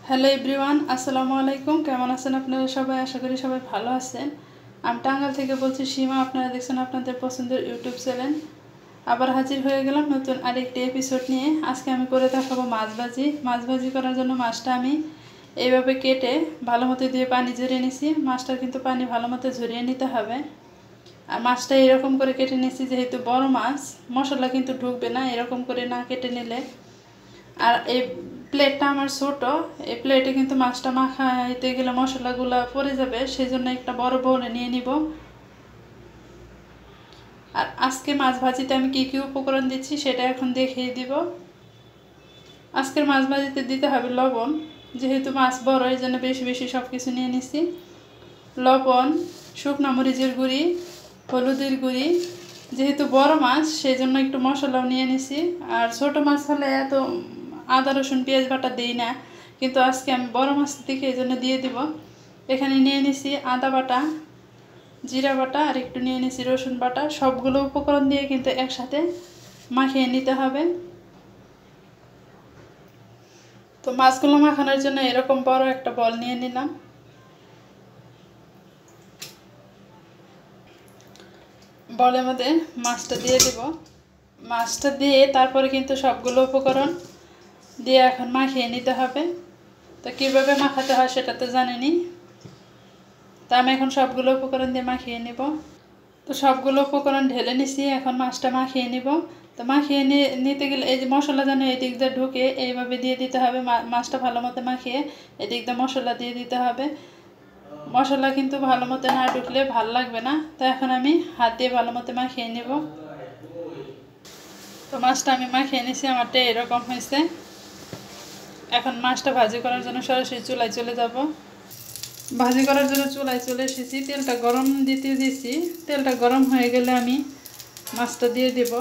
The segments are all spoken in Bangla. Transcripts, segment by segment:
হ্যালো এভরিওয়ান, আসসালামু আলাইকুম। কেমন আছেন আপনারা সবাই? আশা করি সবাই ভালো আছেন। আমি টাঙ্গাইল থেকে বলছি সীমা। আপনারা দেখছেন আপনাদের পছন্দের ইউটিউব চ্যানেল। আবার হাজির হয়ে গেলাম নতুন আরেকটি এপিসোড নিয়ে। আজকে আমি করে দেখাবো মাছ ভাজি। মাছ ভাজি করার জন্য মাছটা আমি এইভাবে কেটে ভালো মতো দিয়ে পানি ঝরিয়ে নিছি। মাছটার কিন্তু পানি ভালো মতো ঝরিয়ে নিতে হবে। আর মাছটা এরকম করে কেটে নিছি, যেহেতু বড় মাছ মশলা কিন্তু ঢুকবে না এরকম করে না কেটে নিলে। আর এই প্লেটটা আমার ছোট, এই প্লেটে কিন্তু মাছটা মাখাইতে গেলে মশলাগুলো পড়ে যাবে, সেই জন্য একটা বড় বউলে নিয়ে নিব। আর আজকে মাছ ভাজিতে আমি কী কী উপকরণ দিচ্ছি সেটা এখন দেখিয়ে দিব। আজকের মাছ ভাজিতে দিতে হবে লবণ, যেহেতু মাছ বড় এই জন্য বেশি বেশি সব কিছু নিয়ে নিছি। লবণ, শুকনো মরিচের গুঁড়ি, হলুদের গুঁড়ি। যেহেতু বড় মাছ সেই জন্য একটু মশলাও নিয়ে নিছি। আর ছোট মাছ হলে এত আদা রসুন পেঁয়াজ বাটা দিই না, কিন্তু আজকে আমি বড় মাছ দেখে এই জন্য দিয়ে দিব। এখানে নিয়ে নিছি আদা বাটা, জিরা বাটা আর একটু নিয়ে নিছি রসুন বাটা। সবগুলো উপকরণ দিয়ে কিন্তু একসাথে মাখিয়ে নিতে হবে। তো মাছগুলো মাখানোর জন্য এরকম বড় একটা বল নিয়ে নিলাম। বলের মধ্যে মাছটা দিয়ে দেব। মাছটা দিয়ে তারপরে কিন্তু সবগুলো উপকরণ দিয়ে এখন মাখিয়ে নিতে হবে। তো কীভাবে মাখাতে হয় সেটা তো জানেনি। তা আমি এখন সবগুলো উপকরণ দিয়ে মাখিয়ে নেব। তো সবগুলো উপকরণ ঢেলে নিছি, এখন মাছটা মাখিয়ে নিব। তো মাখিয়ে নিতে গেলে এই যে মশলা যেন এদিক দিয়ে ঢুকে এইভাবে দিয়ে দিতে হবে। মাছটা ভালো মতো মাখিয়ে এদিক দিয়ে মশলা দিয়ে দিতে হবে। মশলা কিন্তু ভালো মতো না ঢুকলে ভাল লাগবে না। তো এখন আমি হাত দিয়ে ভালো মতো মাখিয়ে নেব। তো মাছটা আমি মাখিয়ে নিছি, আমারটা এরকম হয়েছে। এখন মাছটা ভাজি করার জন্য সরাসরি চুলায় চলে যাব। ভাজি করার জন্য চুলায় চলে এসেছি, তেলটা গরম দিতে দিয়েছি। তেলটা গরম হয়ে গেলে আমি মাছটা দিয়ে দেব।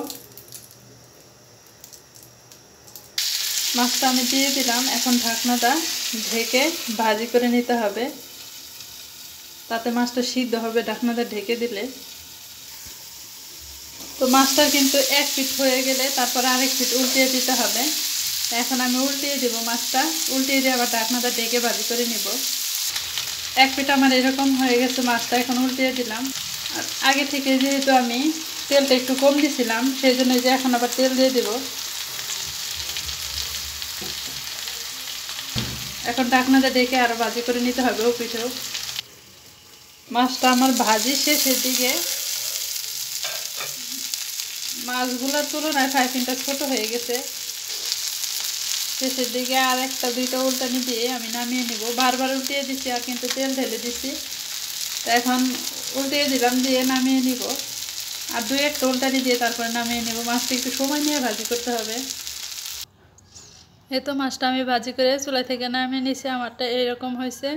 মাছটা আমি দিয়ে দিলাম। এখন ঢাকনাটা ঢেকে ভাজি করে নিতে হবে, তাতে মাছটা সিদ্ধ হবে ঢাকনাটা ঢেকে দিলে। তো মাছটা কিন্তু এক পিঠ হয়ে গেলে তারপরে আরেক পিঠ উল্টিয়ে দিতে হবে। এখন আমি উল্টিয়ে দেবো মাছটা। উল্টিয়ে দিয়ে আবার ঢাকনাটা ঢেকে ভাজি করে নিব। এক পিঠ আমার এরকম হয়ে গেছে মাছটা, এখন উল্টিয়ে দিলাম। আর আগে থেকে যেহেতু আমি তেলটা একটু কম দিয়েছিলাম সেই জন্য যে এখন আবার তেল দিয়ে দেব। এখন ঢাকনাটা ঢেকে আরও ভাজি করে নিতে হবে ও পিঠেও। মাছটা আমার ভাজি শেষের দিকে। মাছগুলোর তুলনায় ফ্রাইপ্যানটা ছোটো হয়ে গেছে। শেষের দিকে আর একটা দুইটা উল্টানি দিয়ে আমি নামিয়ে নিব। বারবার উল্টিয়ে দিচ্ছি আর কিন্তু তেল ঢেলে দিচ্ছি। তো এখন উল্টিয়ে দিলাম, দিয়ে নামিয়ে নিব। আর দুই একটা উল্টানি দিয়ে তারপরে নামিয়ে নেব। মাছটা একটু সময় নিয়ে ভাজি করতে হবে। এই তো মাছটা আমি ভাজি করে চুলা থেকে নামিয়ে নিছি। আমারটা এইরকম হয়েছে,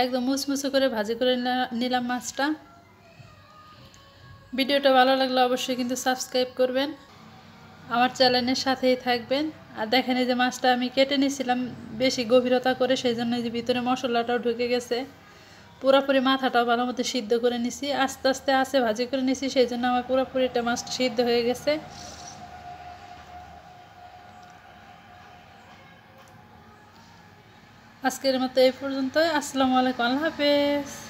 একদম মুচমুচে করে ভাজি করে নিলাম মাছটা। ভিডিওটা ভালো লাগলে অবশ্যই কিন্তু সাবস্ক্রাইব করবেন, আমার চ্যানেলের সাথেই থাকবেন। আর দেখেন এই যে মাছটা আমি কেটে নিয়েছিলাম বেশি গভীরতা করে, সেই জন্য এই যে ভিতরে মশলাটাও ঢুকে গেছে। পুরোপুরি মাথাটাও ভালো মতো সিদ্ধ করে নিছি, আস্তে আস্তে আছে ভাজি করে নিছি, সেই জন্য আমার পুরোপুরিটা মাছটা সিদ্ধ হয়ে গেছে। আজকের মতো এই পর্যন্তই। আসসালামু আলাইকুম, আল্লাহ হাফেজ।